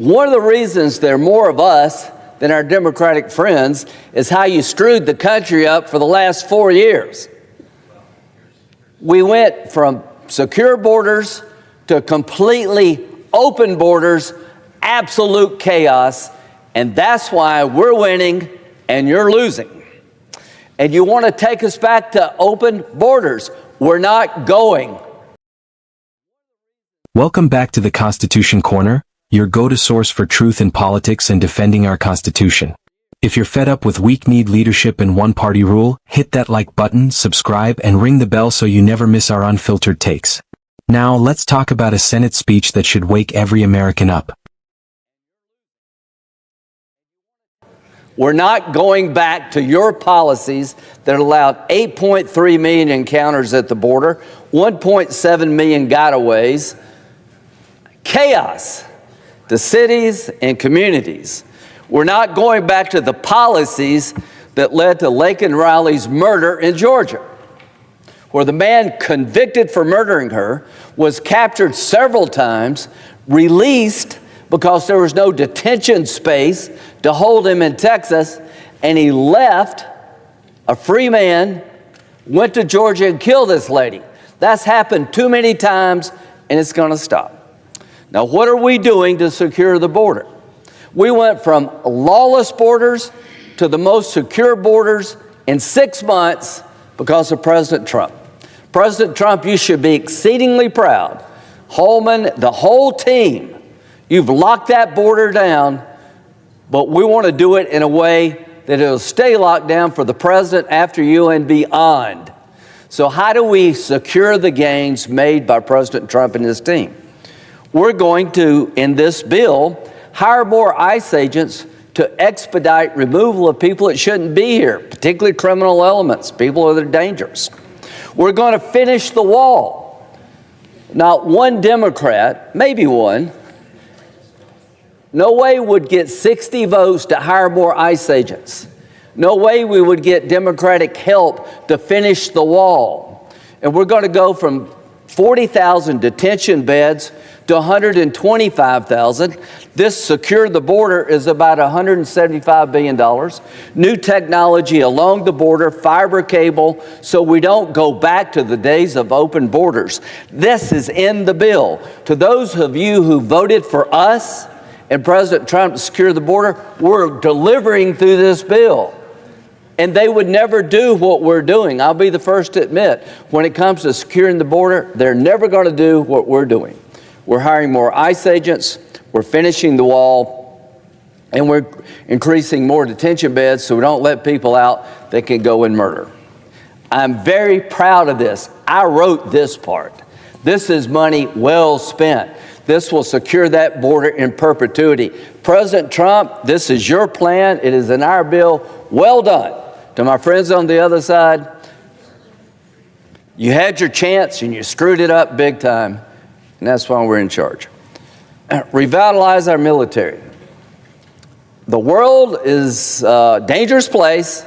One of the reasons there are more of us than our Democratic friends is how you screwed the country up for the last 4 years. We went from secure borders to completely open borders, absolute chaos, and that's why we're winning and you're losing. And you want to take us back to open borders. We're not going. Welcome back to the Constitution Corner, your go-to source for truth in politics and defending our Constitution. If you're fed up with weak-kneed leadership and one-party rule, hit that like button, subscribe, and ring the bell so you never miss our unfiltered takes. Now, let's talk about a Senate speech that should wake every American up. We're not going back to your policies that allowed 8.3 million encounters at the border, 1.7 million gotaways, chaos to cities and communities. We're not going back to the policies that led to Laken Riley's murder in Georgia, where the man convicted for murdering her was captured several times, released because there was no detention space to hold him in Texas, and he left a free man, went to Georgia and killed this lady. That's happened too many times, and it's going to stop. Now, what are we doing to secure the border? We went from lawless borders to the most secure borders in 6 months because of President Trump. President Trump, you should be exceedingly proud. Holman, the whole team, you've locked that border down, but we want to do it in a way that it'll stay locked down for the president after you and beyond. So how do we secure the gains made by President Trump and his team? We're going to, in this bill, hire more ICE agents to expedite removal of people that shouldn't be here, particularly criminal elements, people that are dangerous. We're going to finish the wall. Not one Democrat, maybe one, no way would get 60 votes to hire more ICE agents. No way we would get Democratic help to finish the wall. And we're going to go from 40,000 detention beds to 125,000. This secure the border is about $175 billion. New technology along the border, fiber cable, so we don't go back to the days of open borders. This is in the bill. To those of you who voted for us and President Trump to secure the border, we're delivering through this bill. And they would never do what we're doing. I'll be the first to admit, when it comes to securing the border, they're never going to do what we're doing. We're hiring more ICE agents, we're finishing the wall, and we're increasing more detention beds so we don't let people out that can go and murder. I'm very proud of this. I wrote this part. This is money well spent. This will secure that border in perpetuity. President Trump, this is your plan. It is in our bill. Well done. To my friends on the other side, you had your chance and you screwed it up big time, and that's why we're in charge. Revitalize our military. The world is a dangerous place.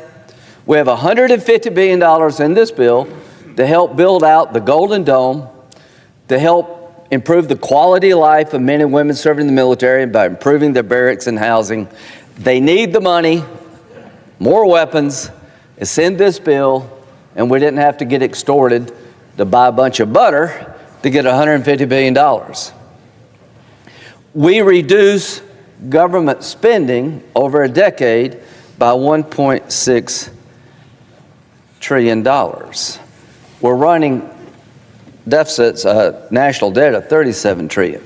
We have $150 billion in this bill to help build out the Golden Dome, to help improve the quality of life of men and women serving in the military by improving their barracks and housing. They need the money, more weapons. It's in this bill, and we didn't have to get extorted to buy a bunch of butter to get $150 billion. We reduce government spending over a decade by $1.6 trillion. We're running deficits, national debt of $37 trillion.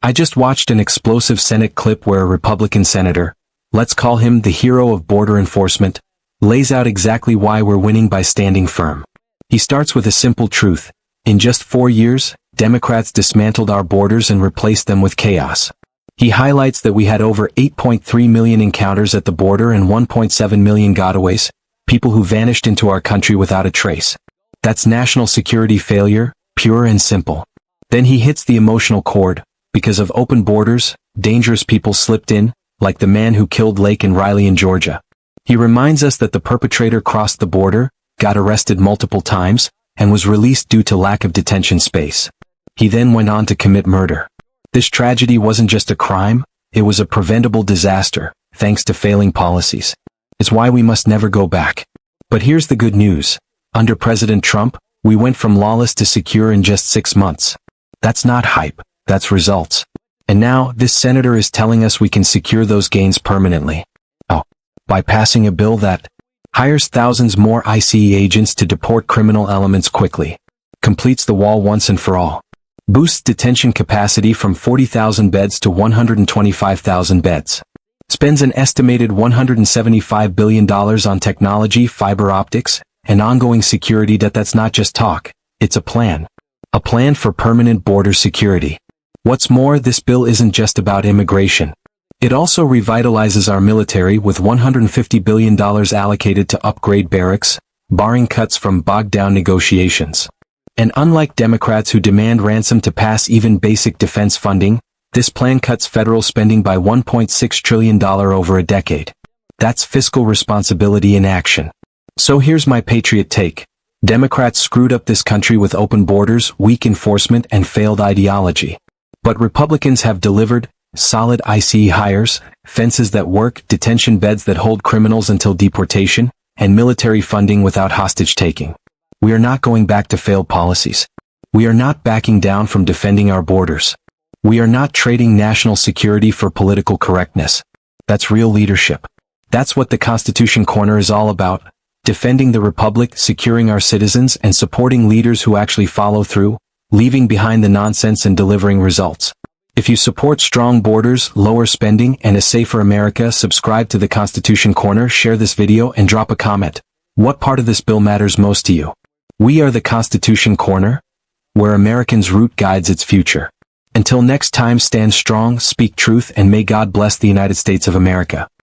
I just watched an explosive Senate clip where a Republican senator, let's call him the hero of border enforcement, lays out exactly why we're winning by standing firm. He starts with a simple truth. In just 4 years, Democrats dismantled our borders and replaced them with chaos. He highlights that we had over 8.3 million encounters at the border and 1.7 million gotaways, people who vanished into our country without a trace. That's national security failure, pure and simple. Then he hits the emotional chord. Because of open borders, dangerous people slipped in, like the man who killed Laken Riley in Georgia. He reminds us that the perpetrator crossed the border, got arrested multiple times, and was released due to lack of detention space. He then went on to commit murder. This tragedy wasn't just a crime, it was a preventable disaster, thanks to failing policies. It's why we must never go back. But here's the good news. Under President Trump, we went from lawless to secure in just 6 months. That's not hype, that's results. And now, this senator is telling us we can secure those gains permanently. Oh, by passing a bill that hires thousands more ICE agents to deport criminal elements quickly, completes the wall once and for all, boosts detention capacity from 40,000 beds to 125,000 beds, spends an estimated $175 billion on technology, fiber optics, and ongoing security. That's not just talk, it's a plan. A plan for permanent border security. What's more, this bill isn't just about immigration. It also revitalizes our military with $150 billion allocated to upgrade barracks, barring cuts from bogged-down negotiations. And unlike Democrats who demand ransom to pass even basic defense funding, this plan cuts federal spending by $1.6 trillion over a decade. That's fiscal responsibility in action. So here's my patriot take. Democrats screwed up this country with open borders, weak enforcement, and failed ideology. But Republicans have delivered solid ICE hires, fences that work, detention beds that hold criminals until deportation, and military funding without hostage-taking. We are not going back to failed policies. We are not backing down from defending our borders. We are not trading national security for political correctness. That's real leadership. That's what the Constitution Corner is all about. Defending the Republic, securing our citizens, and supporting leaders who actually follow through, leaving behind the nonsense and delivering results. If you support strong borders, lower spending, and a safer America, subscribe to the Constitution Corner, share this video, and drop a comment. What part of this bill matters most to you? We are the Constitution Corner, where Americans' root guides its future. Until next time, stand strong, speak truth, and may God bless the United States of America.